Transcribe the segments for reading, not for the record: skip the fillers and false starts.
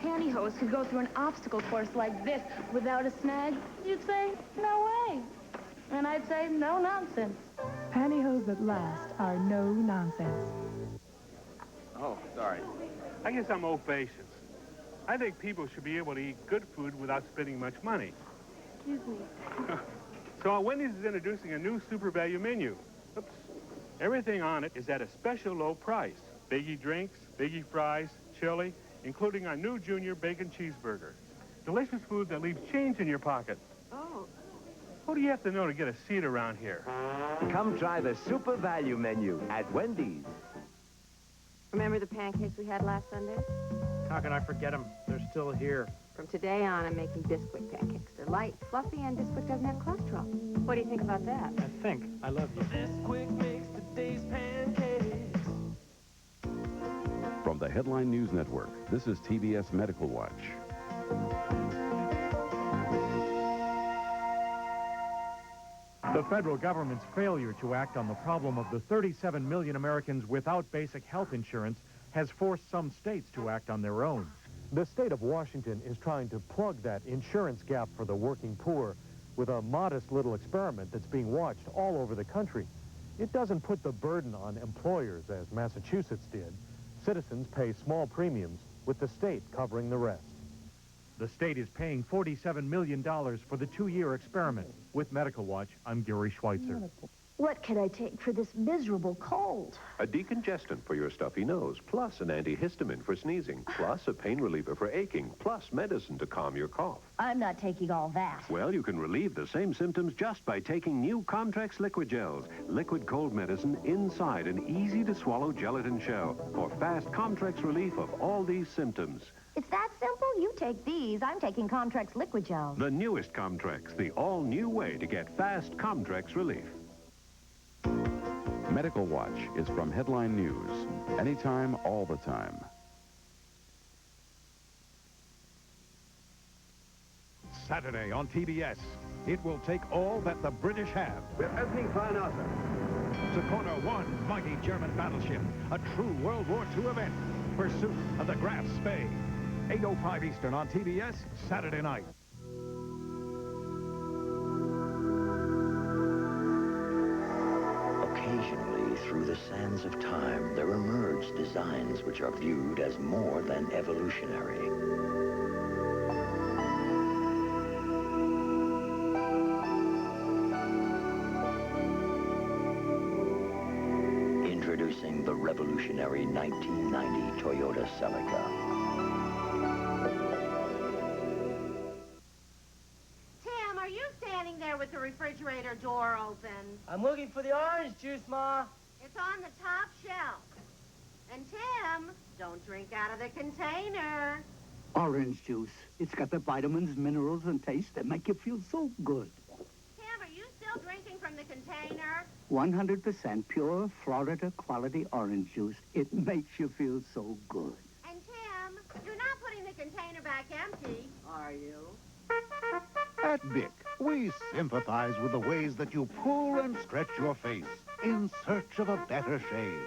pantyhose could go through an obstacle course like this without a snag, you'd say, no way. And I'd say, no nonsense. Pantyhose that last are no nonsense. Oh, sorry. I guess I'm old-fashioned. I think people should be able to eat good food without spending much money. Excuse me. So Wendy's is introducing a new super value menu. Oops. Everything on it is at a special low price. Biggie drinks, biggie fries, chili, including our new junior bacon cheeseburger. Delicious food that leaves change in your pocket. Oh. What do you have to know to get a seat around here? Come try the super value menu at Wendy's. Remember the pancakes we had last Sunday? How can I forget them? They're still here. From today on, I'm making Bisquick pancakes. They're light, fluffy, and Bisquick doesn't have cholesterol. What do you think about that? I think I love you. Bisquick makes today's pancakes. From the Headline News Network, this is TBS MedicalWatch. The federal government's failure to act on the problem of the 37 million Americans without basic health insurance has forced some states to act on their own. The state of Washington is trying to plug that insurance gap for the working poor with a modest little experiment that's being watched all over the country. It doesn't put the burden on employers as Massachusetts did. Citizens pay small premiums with the state covering the rest. The state is paying $47 million for the 2-year experiment. With MedicalWatch, I'm Gary Schweitzer. What can I take for this miserable cold? A decongestant for your stuffy nose, plus an antihistamine for sneezing, plus a pain reliever for aching, plus medicine to calm your cough. I'm not taking all that. Well, you can relieve the same symptoms just by taking new Comtrex Liqui-Gels, liquid cold medicine inside an easy-to-swallow gelatin shell for fast Comtrex relief of all these symptoms. It's that simple? You take these. I'm taking Comtrex Liqui-Gels. The newest Comtrex, the all-new way to get fast Comtrex relief. MedicalWatch is from Headline News. Anytime, all the time. Saturday on TBS. It will take all that the British have. We're opening Fine Arthur. To corner one mighty German battleship. A true World War II event. Pursuit of the Graf Spee. 8:05 Eastern on TBS, Saturday night. Occasionally, through the sands of time, there emerge designs which are viewed as more than evolutionary. Introducing the revolutionary 1990 Toyota Celica. With the refrigerator door open. I'm looking for the orange juice, Ma. It's on the top shelf. And Tim, don't drink out of the container. Orange juice. It's got the vitamins, minerals, and taste that make you feel so good. Tim, are you still drinking from the container? 100% pure Florida quality orange juice. It makes you feel so good. And Tim, you're not putting the container back empty, are you? At Bic, we sympathize with the ways that you pull and stretch your face in search of a better shave.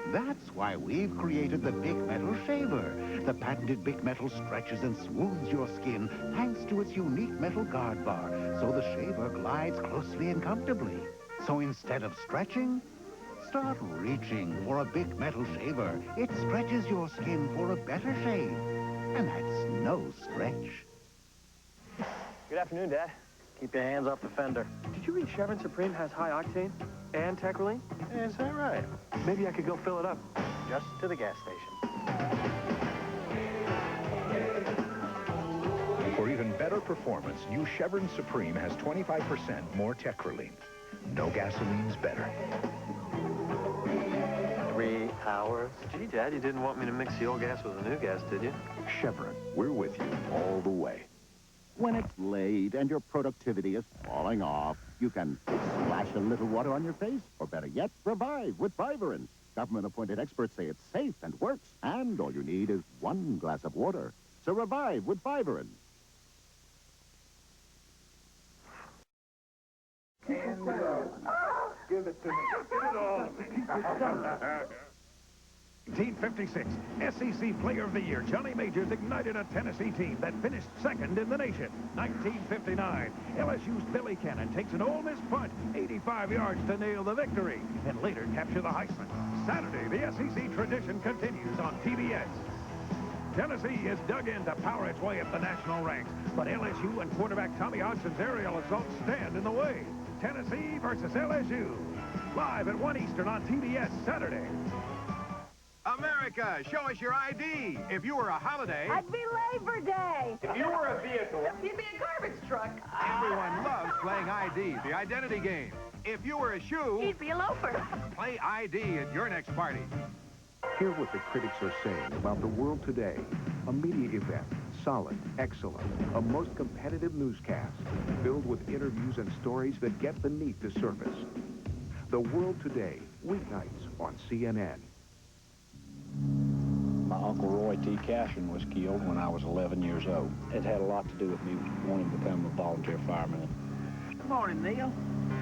That's why we've created the Bic Metal Shaver. The patented Bic Metal stretches and smooths your skin thanks to its unique metal guard bar, so the shaver glides closely and comfortably. So instead of stretching, start reaching for a Bic Metal Shaver. It stretches your skin for a better shave. And that's no stretch. Good afternoon, Dad. Keep your hands off the fender. Did you read Chevron Supreme has high octane and Tecroline? Is that right? Maybe I could go fill it up just to the gas station. For even better performance, new Chevron Supreme has 25% more Tecroline. No gasoline's better. 3 hours. Gee, Dad, you didn't want me to mix the old gas with the new gas, did you? Chevron, we're with you all the way. When it's late and your productivity is falling off, you can splash a little water on your face, or better yet, revive with Vivarin. Government-appointed experts say it's safe and works, and all you need is 1 glass of water. So revive with Vivarin. Give it to me. Give it all to me. 1956, SEC Player of the Year Johnny Majors ignited a Tennessee team that finished second in the nation. 1959, LSU's Billy Cannon takes an Ole Miss punt, 85 yards to nail the victory, and later capture the Heisman. Saturday, the SEC tradition continues on TBS. Tennessee is dug in to power its way up the national ranks, but LSU and quarterback Tommy Hodgson's aerial assaults stand in the way. Tennessee versus LSU. Live at 1 Eastern on TBS Saturday. America, show us your ID. If you were a holiday... I'd be Labor Day. If you were a vehicle... You'd be a garbage truck. Everyone loves playing ID, the identity game. If you were a shoe... You'd be a loafer. Play ID at your next party. Hear what the critics are saying about the world today. A media event, solid, excellent, a most competitive newscast, filled with interviews and stories that get beneath the surface. The World Today, weeknights on CNN. My Uncle Roy T. Cashin was killed when I was 11 years old. It had a lot to do with me wanting to become a volunteer fireman. Good morning, Neil.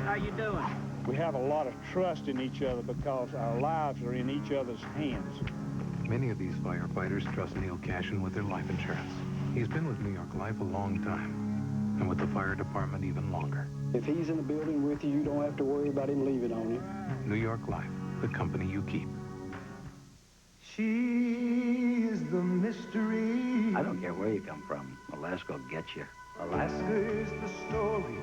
How you doing? We have a lot of trust in each other because our lives are in each other's hands. Many of these firefighters trust Neil Cashin with their life insurance. He's been with New York Life a long time, and with the fire department even longer. If he's in the building with you, you don't have to worry about him leaving on you. New York Life, the company you keep. She is the mystery. I don't care where you come from. Alaska will get you. Alaska is the story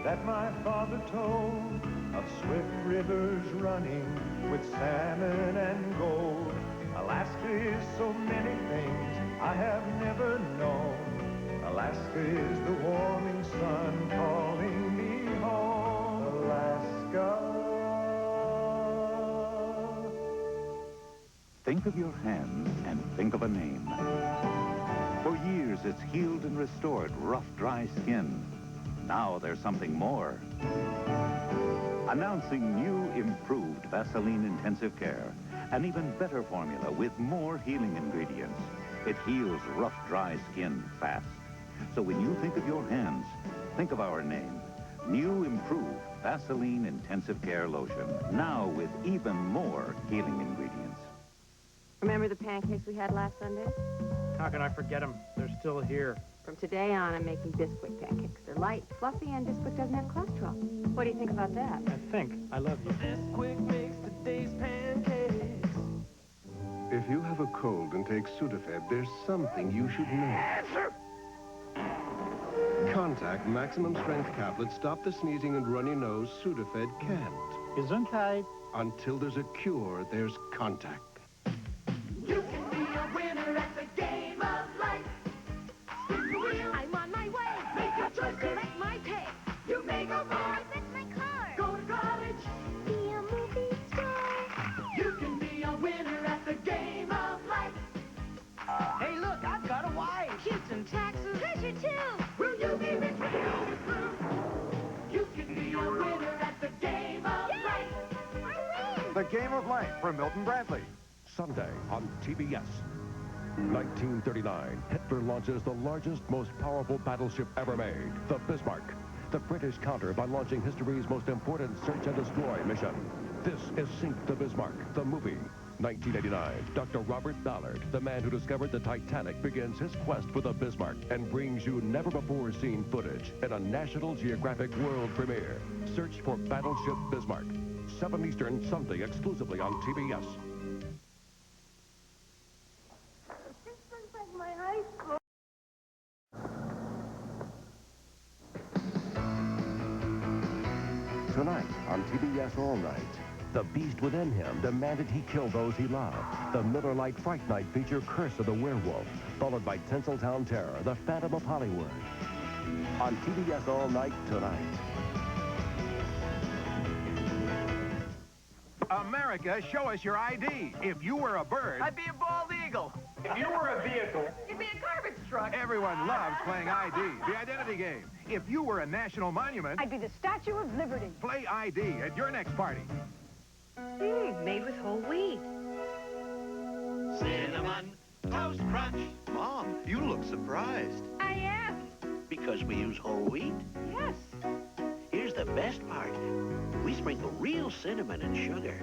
that my father told of swift rivers running with salmon and gold. Alaska is so many things I have never known. Alaska is the warming sun calling me home. Alaska. Think of your hands and think of a name. For years, it's healed and restored rough, dry skin. Now there's something more. Announcing new, improved Vaseline Intensive Care. An even better formula with more healing ingredients. It heals rough, dry skin fast. So when you think of your hands, think of our name. New, improved Vaseline Intensive Care Lotion. Now with even more healing ingredients. Remember the pancakes we had last Sunday? How can I forget them? They're still here. From today on, I'm making Bisquick pancakes. They're light, fluffy, and Bisquick doesn't have cholesterol. What do you think about that? I love you. Bisquick makes today's pancakes. If you have a cold and take Sudafed, there's something you should know. Contac Maximum Strength Tablets stop the sneezing and runny nose Sudafed can't. Gesundheit. Until there's a cure, there's Contac. You can be a winner at the game of life. Spin the wheel. I'm on my way. Make your choice. Collect my pay. You may go far. Fix my car. Go to college. Be a movie star. You can be a winner at the game of life. Hey, look, I've got a wife. Kids and taxes. Treasure too. Will you be rich when you through? You can be a winner at the game of life. The Game of Life from Milton-Bradley. Sunday on TBS. 1939, Hitler launches the largest, most powerful battleship ever made, the Bismarck. The British counter by launching history's most important search and destroy mission. This is Sink the Bismarck, the movie. 1989, Dr. Robert Ballard, the man who discovered the Titanic, begins his quest for the Bismarck and brings you never-before-seen footage in a National Geographic world premiere. Search for Battleship Bismarck. 7 Eastern, Sunday, exclusively on TBS. This looks like my high school. Tonight on TBS All Night, the beast within him demanded he kill those he loved. The Miller Lite Fright Night feature Curse of the Werewolf, followed by Tinseltown Terror, the Phantom of Hollywood. On TBS All Night tonight. America, show us your ID. If you were a bird... I'd be a bald eagle. If you were a vehicle... You'd be a garbage truck. Everyone loves playing ID, the identity game. If you were a national monument... I'd be the Statue of Liberty. Play ID at your next party. Made with whole wheat. Cinnamon Toast Crunch. Mom, you look surprised. I am. Because we use whole wheat? Yes. Here's the best part. We sprinkle real cinnamon and sugar.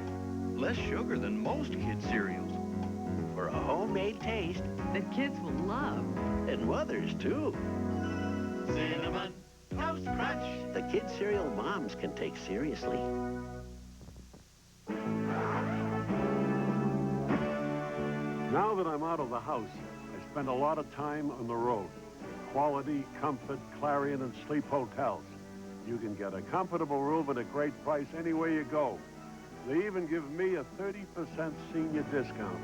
Less sugar than most kids' cereals. for a homemade taste that kids will love. and mothers, too. Cinnamon Toast Crunch. The kids' cereal moms can take seriously. Now that I'm out of the house, I spend a lot of time on the road. Quality, comfort, Clarion, and Sleep hotels. You can get a comfortable room at a great price anywhere you go. They even give me a 30% senior discount.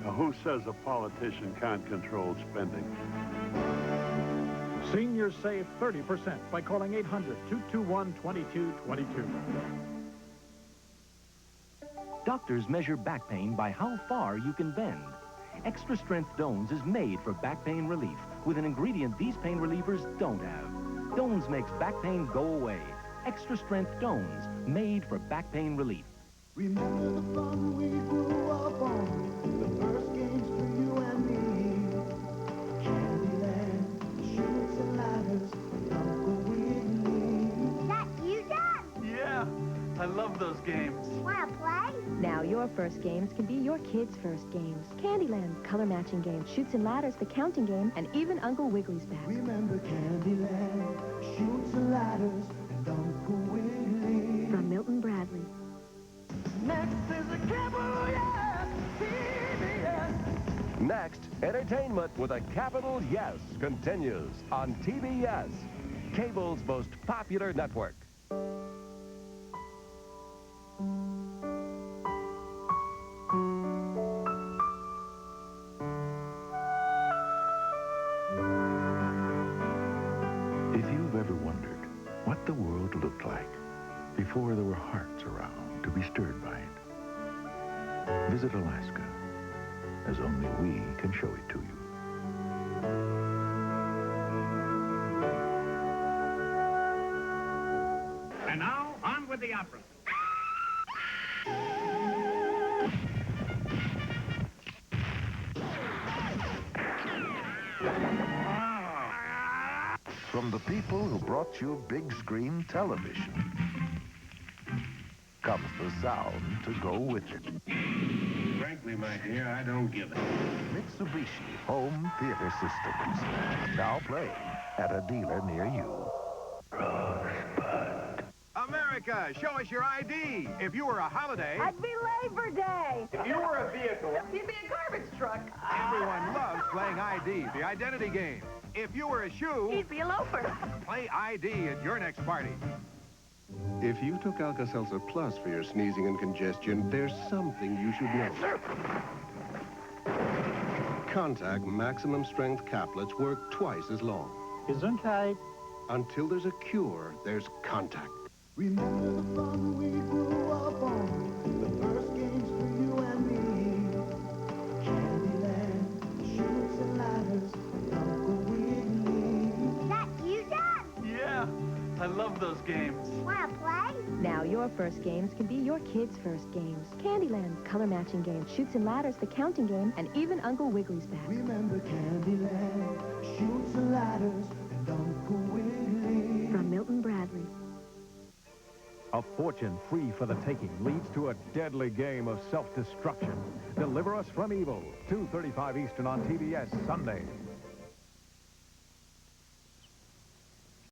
Now, who says a politician can't control spending? Seniors save 30% by calling 800-221-2222. Doctors measure back pain by how far you can bend. Extra Strength Doan's is made for back pain relief with an ingredient these pain relievers don't have. Doan's makes back pain go away. Extra Strength Doan's, made for back pain relief. Remember the fun we grew up on, the first games for you and me. Candyland, shoots and ladders, Uncle Wiggily. That you, Dad? Yeah, I love those games. Wanna play? Now your first games can be your kids' first games. Candyland, color matching game, shoots and ladders, the counting game, and even Uncle Wigglily's back. Remember Candyland, shoots and ladders, and Uncle Wiggily. From Milton-Bradley. Next is a capital yes, TBS. Next, entertainment with a capital yes continues on TBS, cable's most popular network. If you've ever wondered what the world looked like before there were hearts around to be stirred by it, visit Alaska, as only we can show it to you. And now, on with the opera. From the people who brought you big screen television comes the sound to go with it. Frankly, my dear, I don't give it. Mitsubishi Home Theater Systems. Now playing at a dealer near you. America, show us your ID. If you were a holiday... I'd be Labor Day. If you were a vehicle... You'd be a garbage truck. Everyone loves playing ID, the identity game. If you were a shoe... He'd be a loafer. Play ID at your next party. If you took Alka-Seltzer Plus for your sneezing and congestion, there's something you should know. Contac maximum strength caplets work twice as long. Gesundheit. Until there's a cure, there's Contac. Remember the fun we grew up on, the first games for you and me. Candyland, shoots and ladders, Uncle Wiggily. That you, Dad? Yeah, I love those games. Wanna play? Now your first games can be your kids' first games. Candyland, color matching game, shoots and ladders, the counting game, and even Uncle Wigglily's back. Remember Candyland, shoots and ladders, and Uncle Wiggily. From Milton-Bradley. A fortune free for the taking leads to a deadly game of self-destruction. Deliver Us from Evil, 2:35 Eastern on TBS Sunday.